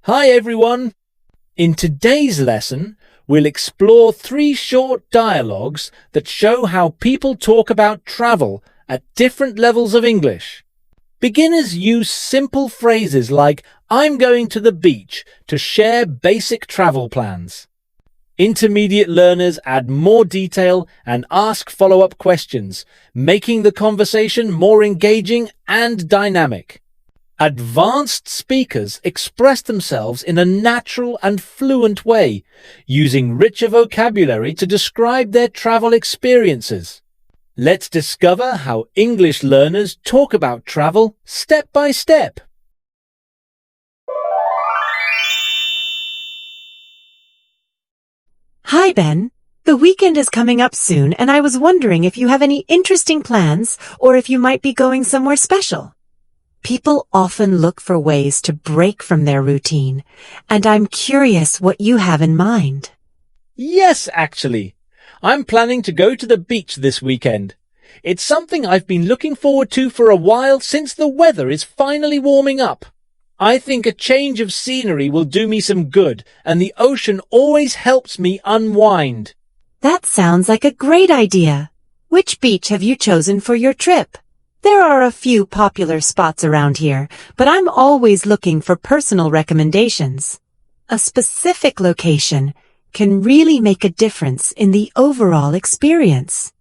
Hi everyone! In today's lesson, we'll explore 3 short dialogues that show how people talk about travel at different levels of English. Beginners use simple phrases like "I'm going to the beach" to share basic travel plans. Intermediate learners add more detail and ask follow-up questions, making the conversation more engaging and dynamic. Advanced speakers express themselves in a natural and fluent way, using richer vocabulary to describe their travel experiences. Let's discover how English learners talk about travel step by step. Hi, Ben. The weekend is coming up soon, and I was wondering if you have any interesting plans or if you might be going somewhere special. People often look for ways to break from their routine, and I'm curious what you have in mind. Yes, actually. I'm planning to go to the beach this weekend. It's something I've been looking forward to for a while since the weather is finally warming up. I think a change of scenery will do me some good, and the ocean always helps me unwind. That sounds like a great idea. Which beach have you chosen for your trip? There are a few popular spots around here, but I'm always looking for personal recommendations. A specific location can really make a difference in the overall experience.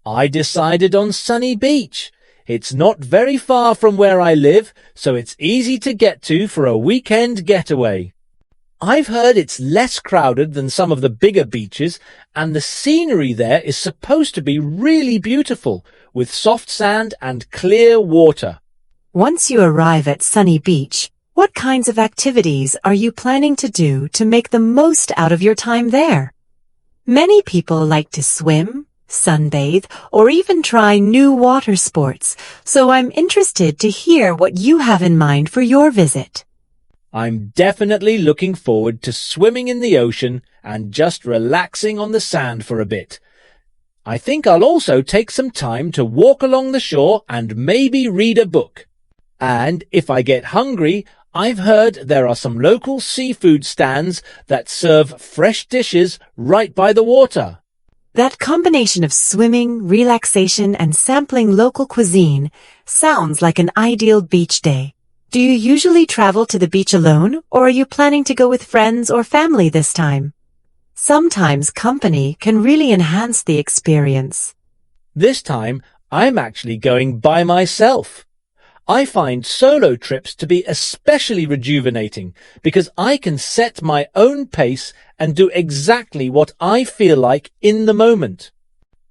I decided on Sunny Beach. It's not very far from where I live, so it's easy to get to for a weekend getaway. I've heard it's less crowded than some of the bigger beaches, and the scenery there is supposed to be really beautiful, with soft sand and clear water. Once you arrive at Sunny Beach, what kinds of activities are you planning to do to make the most out of your time there? Many people like to swim, sunbathe, or even try new water sports, so I'm interested to hear what you have in mind for your visit. I'm definitely looking forward to swimming in the ocean and just relaxing on the sand for a bit. I think I'll also take some time to walk along the shore and maybe read a book. And if I get hungry, I've heard there are some local seafood stands that serve fresh dishes right by the water. That combination of swimming, relaxation, and sampling local cuisine sounds like an ideal beach day. Do you usually travel to the beach alone, or are you planning to go with friends or family this time? Sometimes company can really enhance the experience. This time, I'm actually going by myself. I find solo trips to be especially rejuvenating because I can set my own pace and do exactly what I feel like in the moment.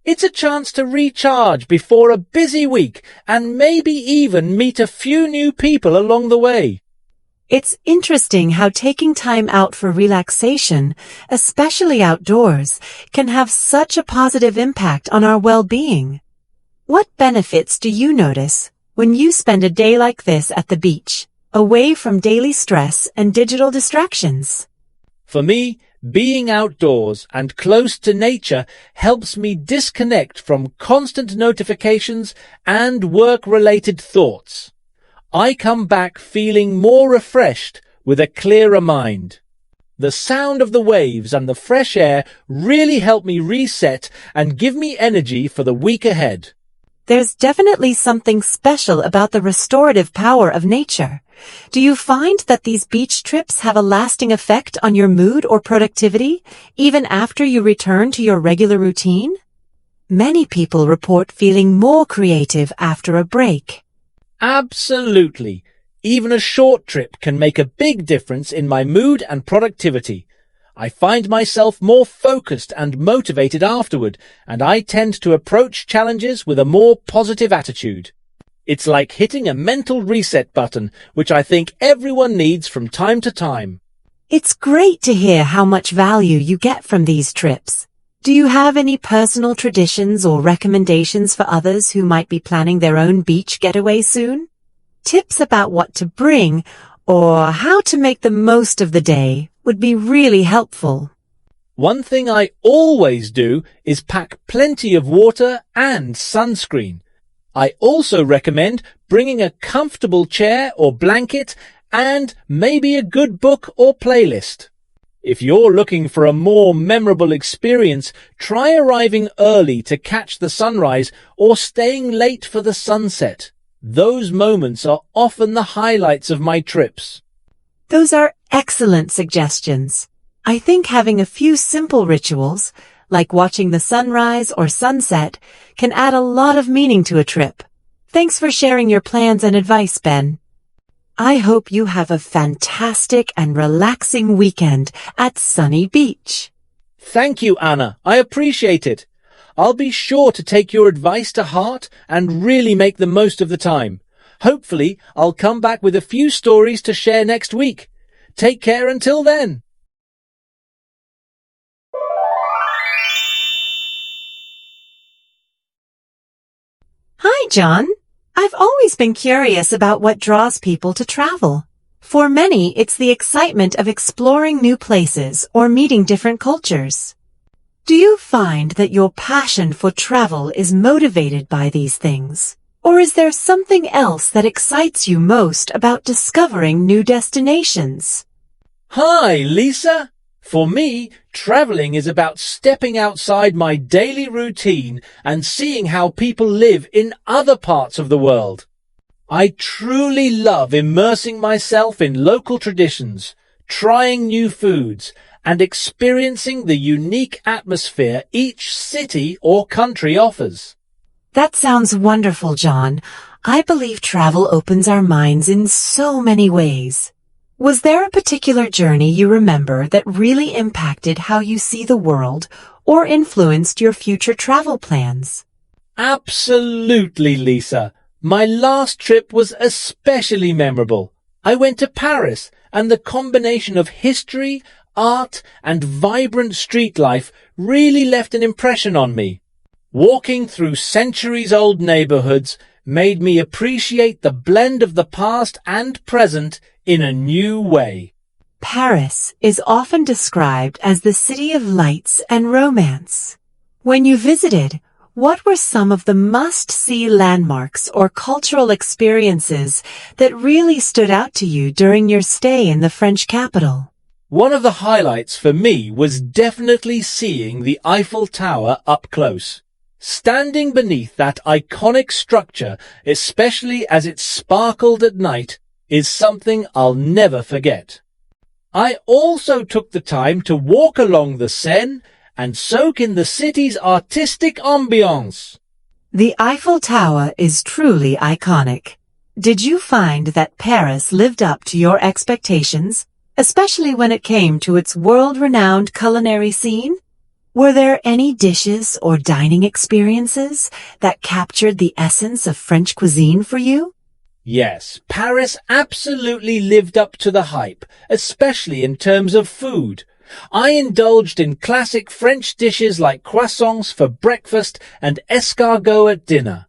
It's a chance to recharge before a busy week and maybe even meet a few new people along the way. It's interesting how taking time out for relaxation, especially outdoors, can have such a positive impact on our well-being. What benefits do you notice when you spend a day like this at the beach, away from daily stress and digital distractions? For me, being outdoors and close to nature helps me disconnect from constant notifications and work-related thoughts. I come back feeling more refreshed with a clearer mind. The sound of the waves and the fresh air really help me reset and give me energy for the week ahead. There's definitely something special about the restorative power of nature. Do you find that these beach trips have a lasting effect on your mood or productivity, even after you return to your regular routine? Many people report feeling more creative after a break. Absolutely. Even a short trip can make a big difference in my mood and productivity. I find myself more focused and motivated afterward, and I tend to approach challenges with a more positive attitude. It's like hitting a mental reset button, which I think everyone needs from time to time. It's great to hear how much value you get from these trips. Do you have any personal traditions or recommendations for others who might be planning their own beach getaway soon? Tips about what to bring or how to make the most of the day would be really helpful. One thing I always do is pack plenty of water and sunscreen. I also recommend bringing a comfortable chair or blanket and maybe a good book or playlist. If you're looking for a more memorable experience, try arriving early to catch the sunrise or staying late for the sunset. Those moments are often the highlights of my trips. Those are excellent suggestions. I think having a few simple rituals, like watching the sunrise or sunset, can add a lot of meaning to a trip. Thanks for sharing your plans and advice, Ben. I hope you have a fantastic and relaxing weekend at Sunny Beach. Thank you, Anna. I appreciate it. I'll be sure to take your advice to heart and really make the most of the time. Hopefully, I'll come back with a few stories to share next week. Take care until then. Hi, John. I've always been curious about what draws people to travel. For many, it's the excitement of exploring new places or meeting different cultures. Do you find that your passion for travel is motivated by these things? Or is there something else that excites you most about discovering new destinations? Hi, Lisa. For me, traveling is about stepping outside my daily routine and seeing how people live in other parts of the world. I truly love immersing myself in local traditions, trying new foods, and experiencing the unique atmosphere each city or country offers. That sounds wonderful, John. I believe travel opens our minds in so many ways. Was there a particular journey you remember that really impacted how you see the world or influenced your future travel plans? Absolutely, Lisa. My last trip was especially memorable. I went to Paris, and the combination of history, art, and vibrant street life really left an impression on me. Walking through centuries-old neighborhoods made me appreciate the blend of the past and present in a new way. Paris is often described as the city of lights and romance. When you visited, what were some of the must-see landmarks or cultural experiences that really stood out to you during your stay in the French capital? One of the highlights for me was definitely seeing the Eiffel Tower up close. Standing beneath that iconic structure, especially as it sparkled at night, is something I'll never forget. I also took the time to walk along the Seine and soak in the city's artistic ambiance. The Eiffel Tower is truly iconic. Did you find that Paris lived up to your expectations, especially when it came to its world-renowned culinary scene? Were there any dishes or dining experiences that captured the essence of French cuisine for you? Yes, Paris absolutely lived up to the hype, especially in terms of food. I indulged in classic French dishes like croissants for breakfast and escargot at dinner.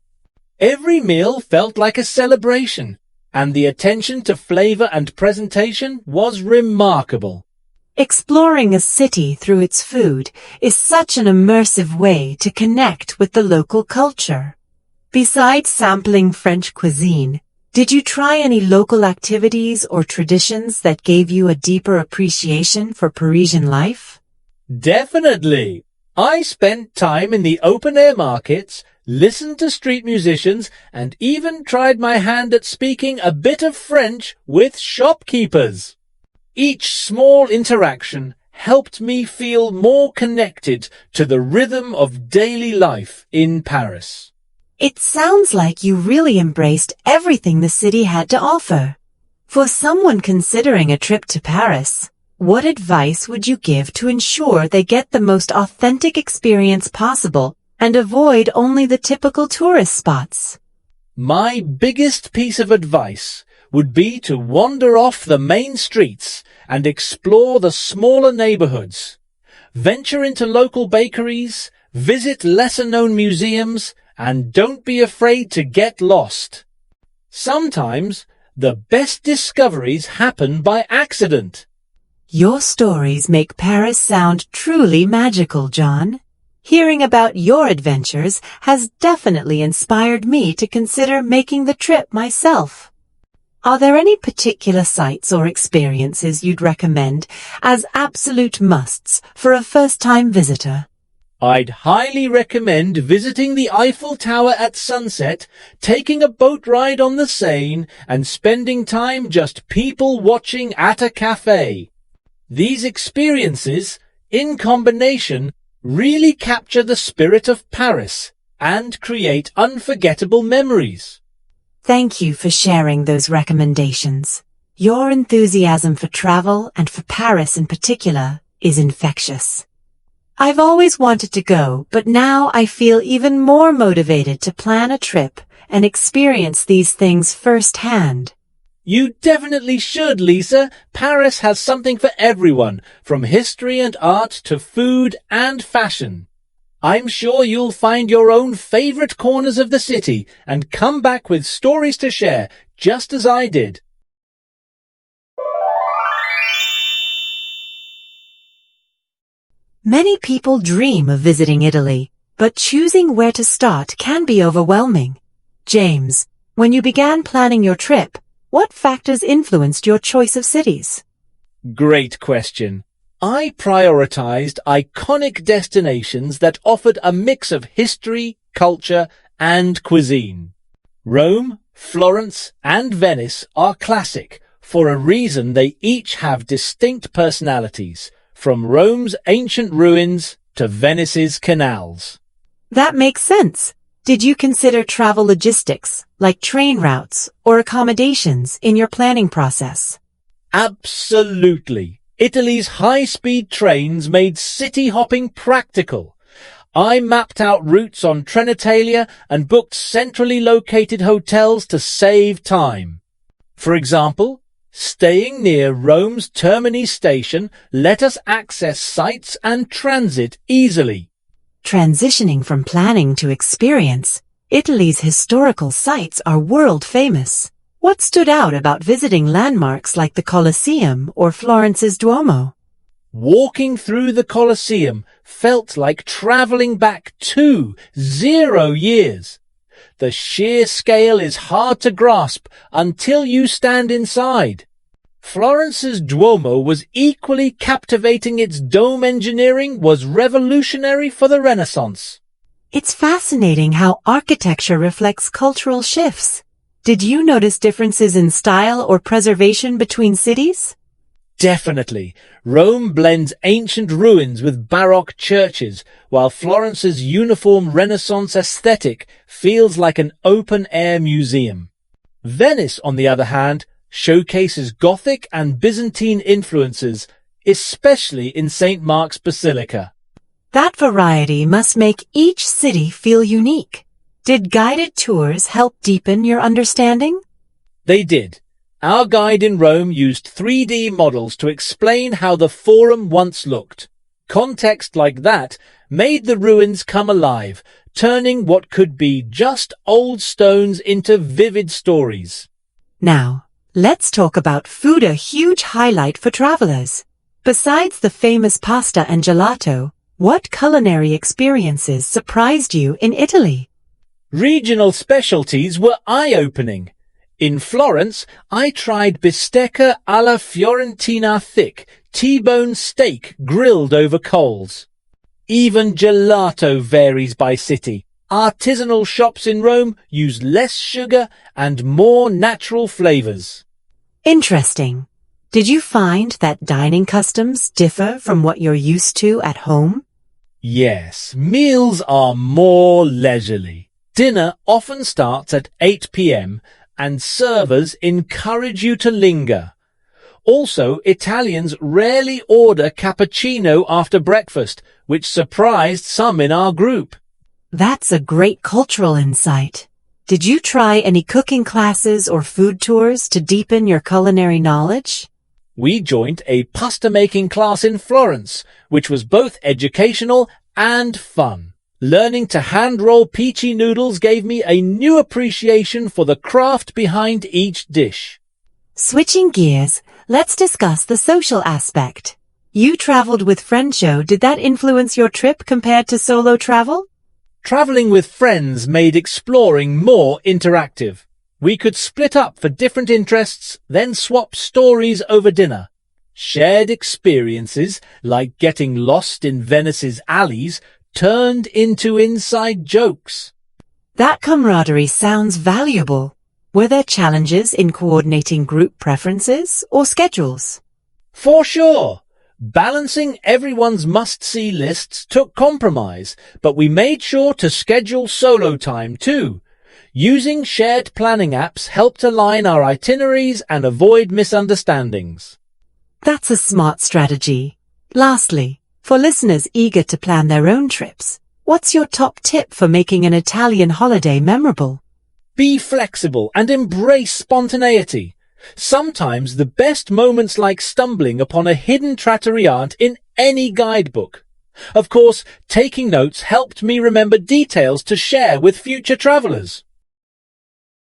Every meal felt like a celebration, and the attention to flavor and presentation was remarkable. Exploring a city through its food is such an immersive way to connect with the local culture. Besides sampling French cuisine, did you try any local activities or traditions that gave you a deeper appreciation for Parisian life? Definitely. I spent time in the open-air markets, listened to street musicians, and even tried my hand at speaking a bit of French with shopkeepers. Each small interaction helped me feel more connected to the rhythm of daily life in Paris. It sounds like you really embraced everything the city had to offer. For someone considering a trip to Paris, what advice would you give to ensure they get the most authentic experience possible and avoid only the typical tourist spots? My biggest piece of advice would be to wander off the main streets and explore the smaller neighborhoods. Venture into local bakeries, visit lesser-known museums, and don't be afraid to get lost. Sometimes, the best discoveries happen by accident. Your stories make Paris sound truly magical, John. Hearing about your adventures has definitely inspired me to consider making the trip myself. Are there any particular sites or experiences you'd recommend as absolute musts for a first-time visitor? I'd highly recommend visiting the Eiffel Tower at sunset, taking a boat ride on the Seine, and spending time just people watching at a cafe. These experiences, in combination, really capture the spirit of Paris and create unforgettable memories. Thank you for sharing those recommendations. Your enthusiasm for travel and for Paris in particular is infectious. I've always wanted to go, but now I feel even more motivated to plan a trip and experience these things firsthand. You definitely should, Lisa. Paris has something for everyone, from history and art to food and fashion. I'm sure you'll find your own favorite corners of the city and come back with stories to share, just as I did. Many people dream of visiting Italy, but choosing where to start can be overwhelming. James, when you began planning your trip, what factors influenced your choice of cities? Great question. I prioritized iconic destinations that offered a mix of history, culture, and cuisine. Rome, Florence, and Venice are classic. For a reason, they each have distinct personalities, from Rome's ancient ruins to Venice's canals. That makes sense. Did you consider travel logistics, like train routes or accommodations, in your planning process? Absolutely. Italy's high-speed trains made city hopping practical. I mapped out routes on Trenitalia and booked centrally located hotels to save time. For example, staying near Rome's Termini station let us access sites and transit easily. Transitioning from planning to experience, Italy's historical sites are world famous. What stood out about visiting landmarks like the Colosseum or Florence's Duomo? Walking through the Colosseum felt like traveling back 20 years. The sheer scale is hard to grasp until you stand inside. Florence's Duomo was equally captivating. Its dome engineering was revolutionary for the Renaissance. It's fascinating how architecture reflects cultural shifts. Did you notice differences in style or preservation between cities? Definitely. Rome blends ancient ruins with Baroque churches, while Florence's uniform Renaissance aesthetic feels like an open-air museum. Venice, on the other hand, showcases Gothic and Byzantine influences, especially in St. Mark's Basilica. That variety must make each city feel unique. Did guided tours help deepen your understanding? They did. Our guide in Rome used 3D models to explain how the Forum once looked. Context like that made the ruins come alive, turning what could be just old stones into vivid stories. Now, let's talk about food, a huge highlight for travelers. Besides the famous pasta and gelato, what culinary experiences surprised you in Italy? Regional specialties were eye-opening. In Florence, I tried bistecca alla Fiorentina, thick, T-bone steak grilled over coals. Even gelato varies by city. Artisanal shops in Rome use less sugar and more natural flavors. Interesting. Did you find that dining customs differ from what you're used to at home? Yes, meals are more leisurely. Dinner often starts at 8 p.m. and servers encourage you to linger. Also, Italians rarely order cappuccino after breakfast, which surprised some in our group. That's a great cultural insight. Did you try any cooking classes or food tours to deepen your culinary knowledge? We joined a pasta-making class in Florence, which was both educational and fun. Learning to hand-roll peachy noodles gave me a new appreciation for the craft behind each dish. Switching gears, let's discuss the social aspect. You traveled with friends. Did that influence your trip compared to solo travel? Traveling with friends made exploring more interactive. We could split up for different interests, then swap stories over dinner. Shared experiences, like getting lost in Venice's alleys, turned into inside jokes. That camaraderie sounds valuable. Were there challenges in coordinating group preferences or schedules? For sure. Balancing everyone's must-see lists took compromise, but we made sure to schedule solo time too. Using shared planning apps helped align our itineraries and avoid misunderstandings. That's a smart strategy. Lastly, for listeners eager to plan their own trips, what's your top tip for making an Italian holiday memorable? Be flexible and embrace spontaneity. Sometimes the best moments like stumbling upon a hidden trattoria aren't in any guidebook. Of course, taking notes helped me remember details to share with future travelers.